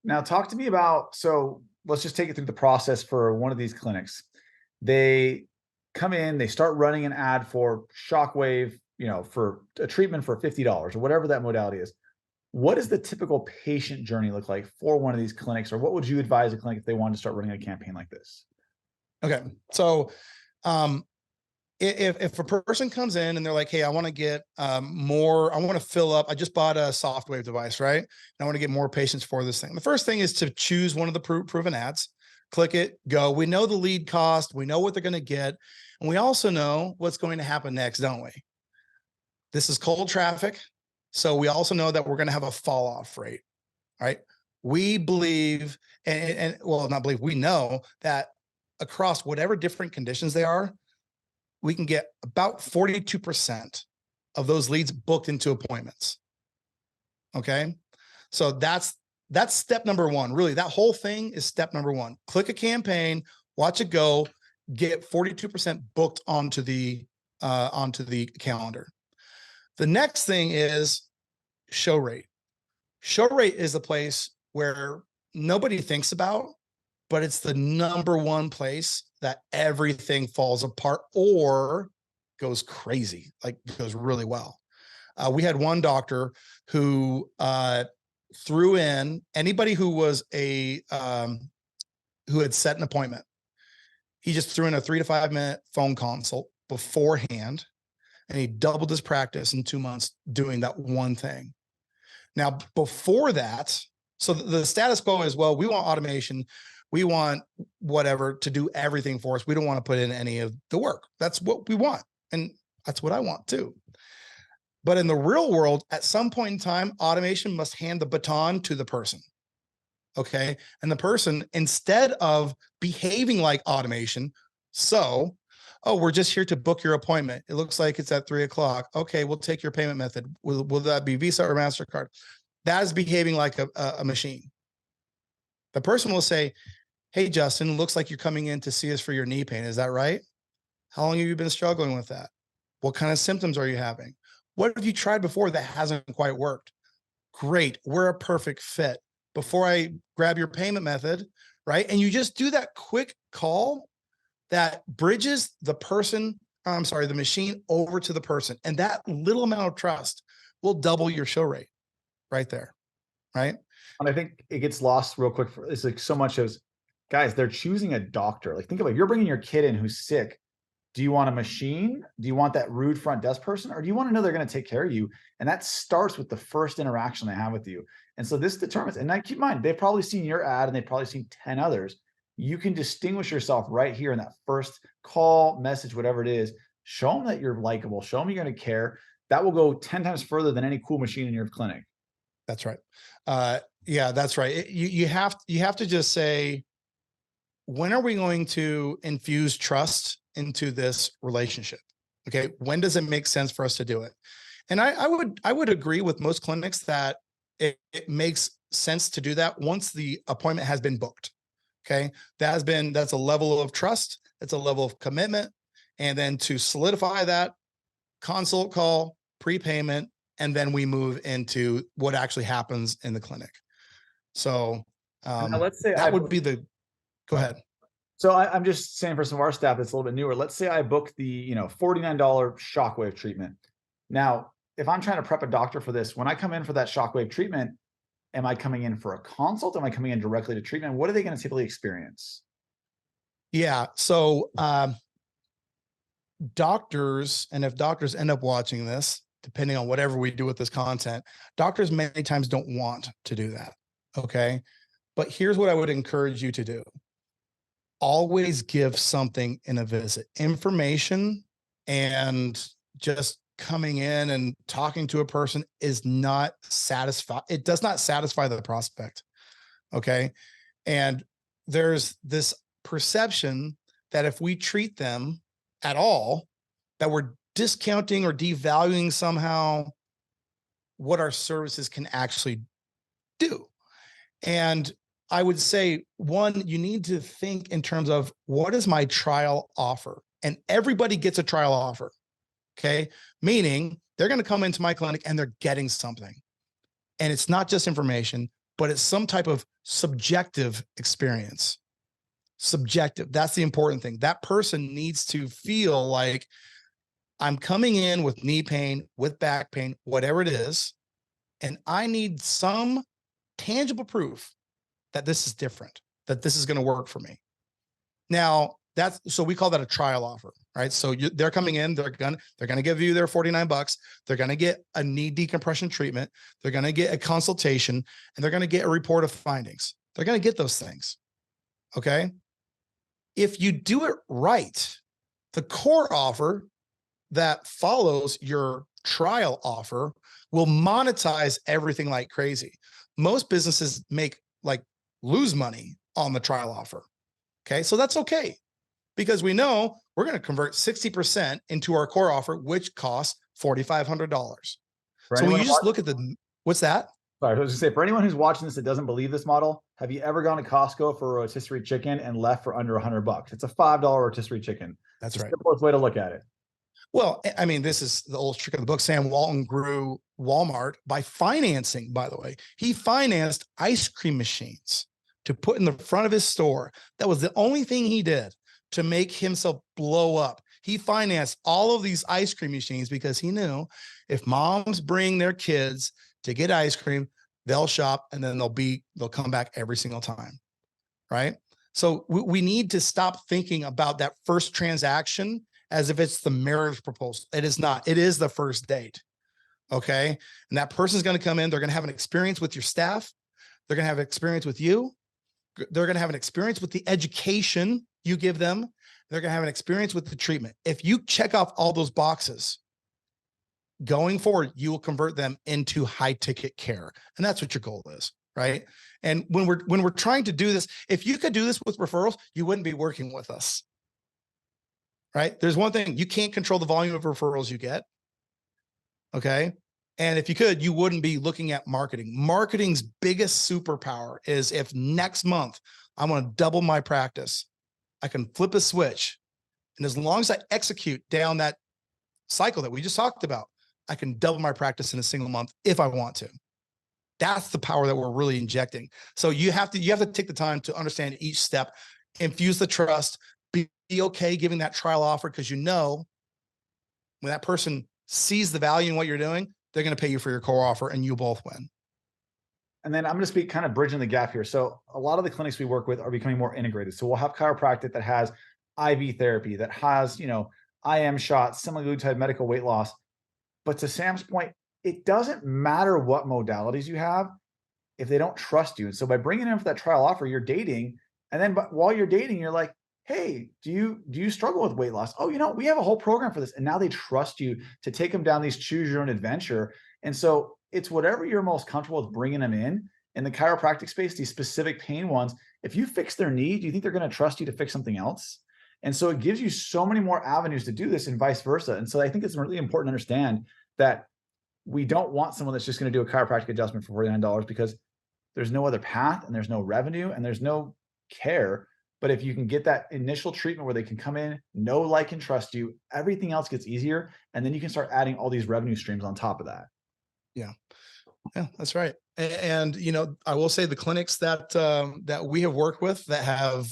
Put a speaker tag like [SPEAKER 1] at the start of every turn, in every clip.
[SPEAKER 1] Now, talk to me about, so let's just take it through the process for one of these clinics. They come in, they start running an ad for Shockwave, for a treatment for $50 or whatever that modality is. What does the typical patient journey look like for one of these clinics, or what would you advise a clinic if they wanted to start running a campaign like this?
[SPEAKER 2] Okay. So, if a person comes in and they're like, hey, I want to get more, I want to fill up, I just bought a Softwave device, right? And I want to get more patients for this thing. The first thing is to choose one of the proven ads, click it, go. We know the lead cost, we know what they're going to get. And we also know what's going to happen next, don't we? This is cold traffic. So we also know that we're going to have a fall off rate, right? We believe, and well, not believe, we know that across whatever different conditions they are, we can get about 42% of those leads booked into appointments. Okay. So that's step number one. Really, that whole thing is step number one. Click a campaign, watch it go, get 42% booked onto the calendar. The next thing is show rate. Show rate is a place where nobody thinks about, but it's the number one place that everything falls apart or goes crazy, like goes really well. We had one doctor who threw in anybody who was who had set an appointment. He just threw in a 3 to 5 minute phone consult beforehand, and he doubled his practice in 2 months doing that one thing. Now, before that, so the status quo is, well, we want automation. We want whatever to do everything for us. We don't want to put in any of the work. That's what we want. And that's what I want too. But in the real world, at some point in time, automation must hand the baton to the person. Okay. And the person, instead of behaving like automation, so, oh, we're just here to book your appointment. It looks like it's at 3 o'clock. Okay, we'll take your payment method. Will that be Visa or MasterCard? That is behaving like a machine. The person will say, hey, Justin, looks like you're coming in to see us for your knee pain. Is that right? How long have you been struggling with that? What kind of symptoms are you having? What have you tried before that hasn't quite worked? Great. We're a perfect fit. Before I grab your payment method, right? And you just do that quick call that bridges the machine over to the person. And that little amount of trust will double your show rate right there, right?
[SPEAKER 1] And I think it gets lost real quick. It's like so much as, guys, they're choosing a doctor. Like, think about it. If you're bringing your kid in who's sick, do you want a machine? Do you want that rude front desk person? Or do you want to know they're going to take care of you? And that starts with the first interaction they have with you. And so this determines, and now keep in mind, they've probably seen your ad and they've probably seen 10 others. You can distinguish yourself right here in that first call, message, whatever it is. Show them that you're likable. Show them you're going to care. That will go 10 times further than any cool machine in your clinic.
[SPEAKER 2] That's right. Yeah, that's right. You have to just say, when are we going to infuse trust into this relationship? Okay. When does it make sense for us to do it? And I would agree with most clinics that it makes sense to do that once the appointment has been booked. Okay. That's a level of trust. It's a level of commitment. And then to solidify that, consult call, prepayment, and then we move into what actually happens in the clinic. So
[SPEAKER 1] now let's say
[SPEAKER 2] that would be go ahead.
[SPEAKER 1] So I'm just saying, for some of our staff that's a little bit newer, let's say I book the $49 Shockwave treatment. Now, if I'm trying to prep a doctor for this, when I come in for that Shockwave treatment, am I coming in for a consult? Am I coming in directly to treatment? What are they going to typically experience?
[SPEAKER 2] Yeah. So doctors, and if doctors end up watching this, depending on whatever we do with this content, doctors many times don't want to do that. Okay. But here's what I would encourage you to do. Always give something in a visit. Information and just coming in and talking to a person is not satisfy. It does not satisfy the prospect. Okay. And there's this perception that if we treat them at all, that we're discounting or devaluing somehow what our services can actually do. And I would say, one, you need to think in terms of, what is my trial offer? And everybody gets a trial offer. Okay. Meaning they're going to come into my clinic and they're getting something. And it's not just information, but it's some type of subjective experience. Subjective. That's the important thing. That person needs to feel like I'm coming in with knee pain, with back pain, whatever it is, and I need some tangible proof that this is different, that this is going to work for me. Now, so we call that a trial offer, right? So they're coming in, they're going to give you their $49. They're going to get a knee decompression treatment. They're going to get a consultation, and they're going to get a report of findings. They're going to get those things. Okay. If you do it right, the core offer that follows your trial offer will monetize everything like crazy. Most businesses lose money on the trial offer. Okay. So that's okay, because we know we're going to convert 60% into our core offer, which costs $4,500. So when you just look at what's that?
[SPEAKER 1] Sorry, I was going to say, for anyone who's watching this that doesn't believe this model, have you ever gone to Costco for a rotisserie chicken and left for under $100? It's a $5 rotisserie chicken.
[SPEAKER 2] That's right.
[SPEAKER 1] The simplest way to look at it.
[SPEAKER 2] Well, I mean, this is the old trick of the book. Sam Walton grew Walmart by financing, by the way. He financed ice cream machines to put in the front of his store. That was the only thing he did to make himself blow up. He financed all of these ice cream machines because he knew if moms bring their kids to get ice cream, they'll shop, and then they'll come back every single time, right? So we need to stop thinking about that first transaction as if it's the marriage proposal. It is not. It is the first date. Okay. And that person's going to come in. They're going to have an experience with your staff. They're going to have an experience with you. They're going to have an experience with the education you give them. They're going to have an experience with the treatment. If you check off all those boxes, going forward, you will convert them into high ticket care. And that's what your goal is, right? And when we're trying to do this, if you could do this with referrals, you wouldn't be working with us. Right? There's one thing, you can't control the volume of referrals you get. Okay. And if you could, you wouldn't be looking at marketing. Marketing's biggest superpower is if next month I want to double my practice, I can flip a switch. And as long as I execute down that cycle that we just talked about, I can double my practice in a single month if I want to. That's the power that we're really injecting. So you have to take the time to understand each step, infuse the trust, be okay giving that trial offer, because you know when that person sees the value in what you're doing, they're going to pay you for your core offer and you both win.
[SPEAKER 1] And then I'm going to speak kind of bridging the gap here. So a lot of the clinics we work with are becoming more integrated. So we'll have chiropractic that has IV therapy, that has, IM shots, semaglutide, medical weight loss. But to Sam's point, it doesn't matter what modalities you have if they don't trust you. And so by bringing in for that trial offer, you're dating. And then while you're dating, you're like, hey, do you struggle with weight loss? Oh, we have a whole program for this. And now they trust you to take them down these choose your own adventure. And so it's whatever you're most comfortable with bringing them in the chiropractic space, these specific pain ones. If you fix their knee, do you think they're going to trust you to fix something else? And so it gives you so many more avenues to do this and vice versa. And so I think it's really important to understand that we don't want someone that's just going to do a chiropractic adjustment for $49 because there's no other path and there's no revenue and there's no care. But if you can get that initial treatment where they can come in, know, like, and trust you, everything else gets easier. And then you can start adding all these revenue streams on top of that.
[SPEAKER 2] Yeah. Yeah, that's right. And, I will say the clinics that we have worked with that have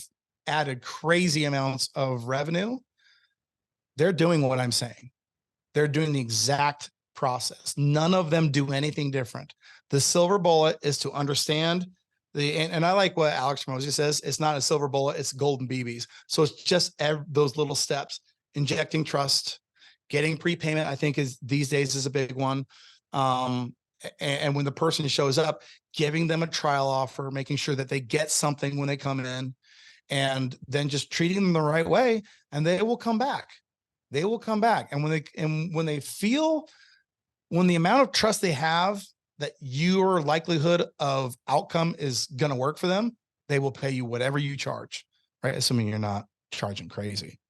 [SPEAKER 2] added crazy amounts of revenue, they're doing what I'm saying. They're doing the exact process. None of them do anything different. The silver bullet is to understand and I like what Alex Mosey says, it's not a silver bullet, it's golden BBs. So it's just those little steps, injecting trust, getting prepayment, I think these days is a big one. And when the person shows up, giving them a trial offer, making sure that they get something when they come in, and then just treating them the right way, and they will come back. They will come back. And when they feel, when the amount of trust they have that your likelihood of outcome is going to work for them, they will pay you whatever you charge, right? Assuming you're not charging crazy.